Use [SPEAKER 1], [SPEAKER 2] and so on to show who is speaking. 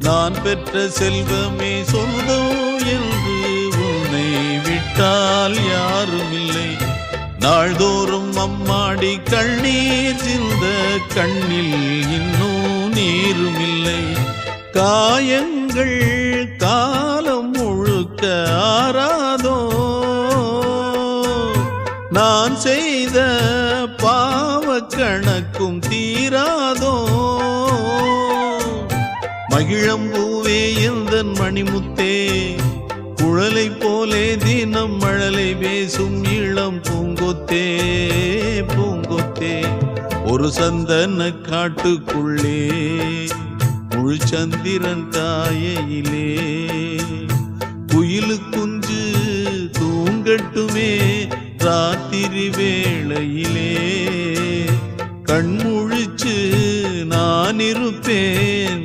[SPEAKER 1] நான் பெற்ற செல்வமே சொந்தம் என்று உன்னை விட்டால் யாரும் இல்லை. நாள்தோறும் அம்மாடி கண்ணீர் சிந்த கண்ணில் இன்னும் நீரும் இல்லை. காயங்கள் காலம் முழுக்க ஆறாதோ, நான் செய்த பாவ கணக்கும் தீராதோ. மகிழம்பூவே எந்தன் மணிமுத்தே, குழலை போலே தினம் மழலை பேசும் இளம் பூங்கொத்தே பூங்கொத்தே. ஒரு சந்தன காட்டுக்குள்ளே முழு சந்திரன் காயையிலே குயிலு குஞ்சு தூங்கட்டுமே ராத்திரி வேளையிலே. கண்முழிச்சு நான் இருப்பேன்.